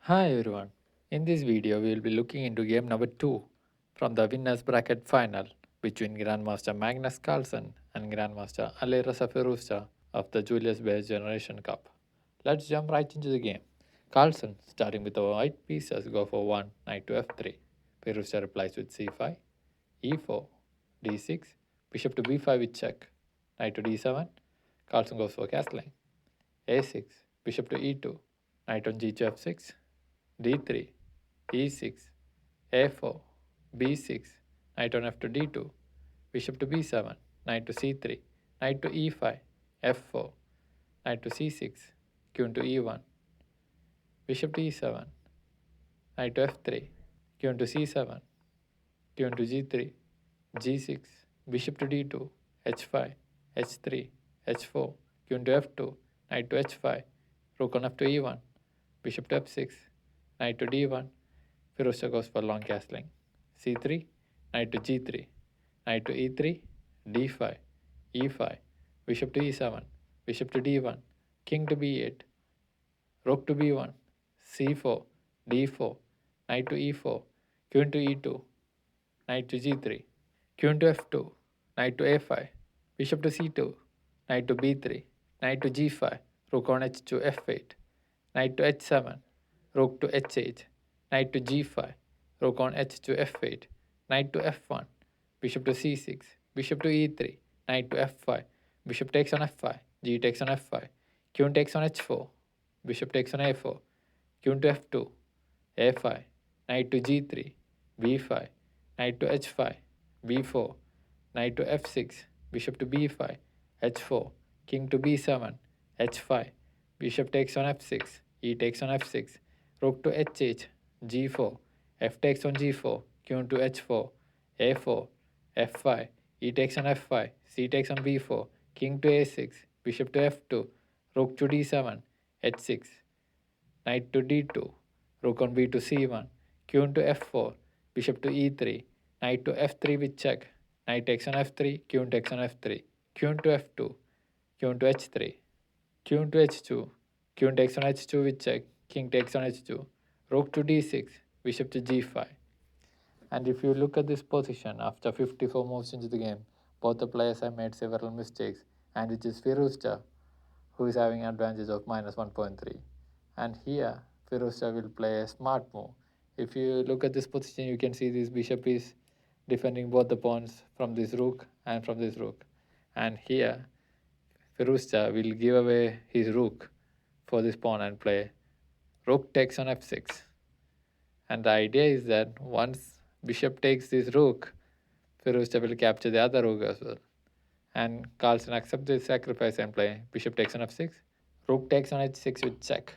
Hi everyone. In this video, we will be looking into game number 2 from the winners bracket final between Grandmaster Magnus Carlsen and Grandmaster Alireza Firouzja of the Julius Baer Generation Cup. Let's jump right into the game. Carlsen, starting with the white pieces, go for 1, knight to f3. Firouzja replies with c5, e4, d6, bishop to b5 with check, knight to d7. Carlsen goes for castling, a6, bishop to e2, knight on g to f6, d3, e6, a4, b6, knight on f to d2, bishop to b7, knight to c3, knight to e5, f4, knight to c6, queen to e1, bishop to e7, knight to f3, queen to c7, queen to g3, g6, bishop to d2, h5, h3, h4, queen to f2, knight to h5, rook on f to e1, bishop to f6, knight to d1. Firouzja goes for long castling. c3, knight to g3, knight to e3, d5, e5, bishop to e7, bishop to d1, king to b8, rook to b1, c4, d4, knight to e4, queen to e2, knight to g3, queen to f2, knight to a5, bishop to c2, knight to b3, knight to g5, rook on h to f8, knight to h7, rook to h8, knight to g5, rook on h to f8, knight to f1, bishop to c6, bishop to e3, knight to f5, bishop takes on f5, g takes on f5, queen takes on h4, bishop takes on a4, queen to f2, a5, knight to g3, b5, knight to h5, b4, knight to f6, bishop to b5, h4, king to b7, h5, bishop takes on f6, e takes on f6, rook to h8, g4, f takes on g4, queen to h4, a4, f5, e takes on f5, c takes on b4, king to a6, bishop to f2, rook to d7, h6, knight to d2, rook on b to c1, queen to f4, bishop to e3, knight to f3 with check, knight takes on f3, queen takes on f3, queen to f2, queen to h3, queen to h2, queen takes on h2 with check, king takes on h2, rook to d6, bishop to g5. And if you look at this position, after 54 moves into the game, both the players have made several mistakes, and it is Firouzja who is having an advantage of minus 1.3. And here, Firouzja will play a smart move. If you look at this position, you can see this bishop is defending both the pawns from this rook and from this rook. And here, Firouzja will give away his rook for this pawn and play rook takes on f6. And the idea is that once bishop takes this rook, Firouzja will capture the other rook as well. And Carlsen accepts this sacrifice and play bishop takes on f6, rook takes on h6 with check,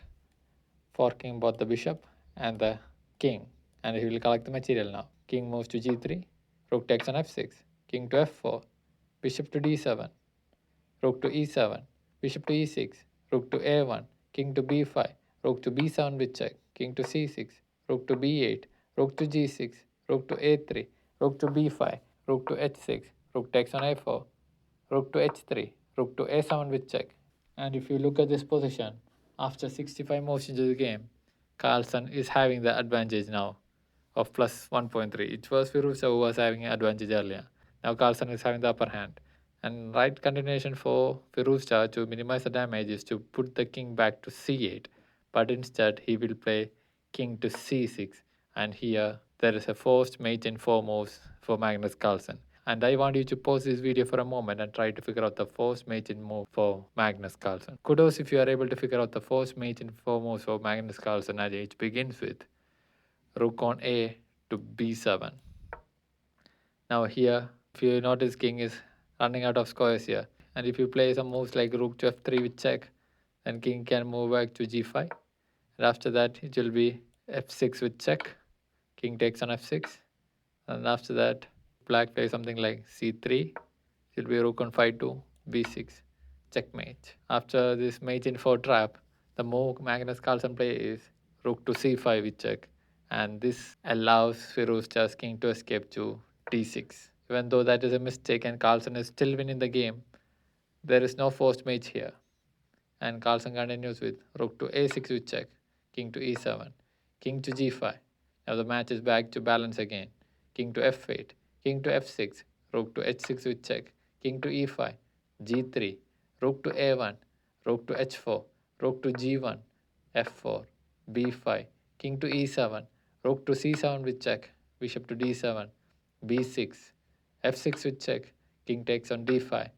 forking both the bishop and the king. And he will collect the material now. King moves to g3, rook takes on f6, king to f4, bishop to d7, rook to e7, bishop to e6, rook to a1, king to b5, rook to b7 with check, king to c6, rook to b8, rook to g6, rook to a3, rook to b5, rook to h6, rook takes on a4, rook to h3, rook to a7 with check. And if you look at this position, after 65 moves into the game, Carlsen is having the advantage now of plus 1.3. It was Firouzja who was having an advantage earlier. Now Carlsen is having the upper hand. And right continuation for Firouzja to minimize the damage is to put the king back to c8. But instead he will play king to c6. And here there is a forced mate in 4 moves for Magnus Carlsen. And I want you to pause this video for a moment and try to figure out the forced mate in move for Magnus Carlsen. Kudos if you are able to figure out the forced mate in 4 moves for Magnus Carlsen, and it begins with rook on a to b7. Now here, if you notice, king is running out of squares here. And if you play some moves like rook to f3 with check, then king can move back to g5. And after that, it will be f6 with check. King takes on f6. And after that, black plays something like c3. It will be rook on 5 to b6. Checkmate. After this mate in 4 trap, the move Magnus Carlsen play is rook to c5 with check. And this allows Firouzja's king to escape to d6. Even though that is a mistake and Carlsen is still winning the game, there is no forced mate here. And Carlsen continues with rook to a6 with check, king to e7, king to g5. Now the match is back to balance again. King to f8, king to f6, rook to h6 with check, king to e5, g3, rook to a1, rook to h4, rook to g1, f4, b5, king to e7, rook to c7 with check, bishop to d7, b6, f6 with check, king takes on d5,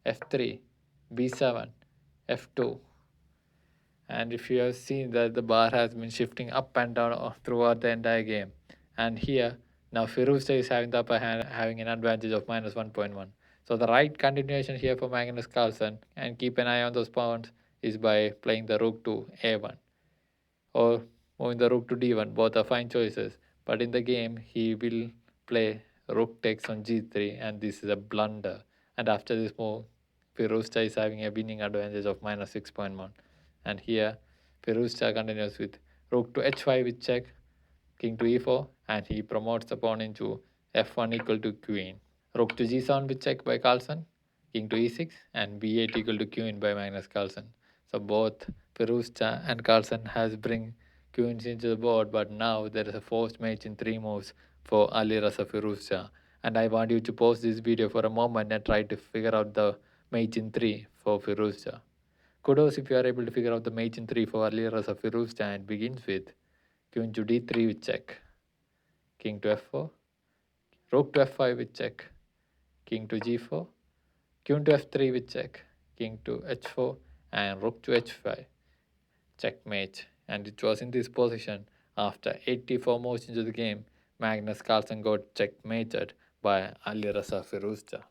f3, b7, f2. And if you have seen that the bar has been shifting up and down throughout the entire game. And here, now Firouzja is having the upper hand, having an advantage of minus 1.1. So the right continuation here for Magnus Carlsen, and keep an eye on those pawns, is by playing the rook to a1 or moving the rook to d1. Both are fine choices. But in the game, he will play rook takes on g3, and this is a blunder. And after this move, Firouzja is having a winning advantage of minus 6.1. And here, Firouzja continues with rook to h5 with check, king to e4, and he promotes the pawn into f1 equal to queen. Rook to g7 with check by Carlsen, king to e6, and b8 equal to queen by Magnus Carlsen. So both Firouzja and Carlsen has bring queens into the board, but now there is a forced mate in 3 moves for Ali Rasa Firouzja. And I want you to pause this video for a moment and try to figure out the mate in 3 for Firouzja. Kudos if you are able to figure out the mate in 3 for Ali Rasa Firouzja, and begins with queen to d3 with check, king to f4, rook to f5 with check, king to g4, queen to f3 with check, king to h4, and rook to h5. Checkmate. And it was in this position, after 84 moves into the game, Magnus Carlsen got checkmated by Ali Rasa Firouzja.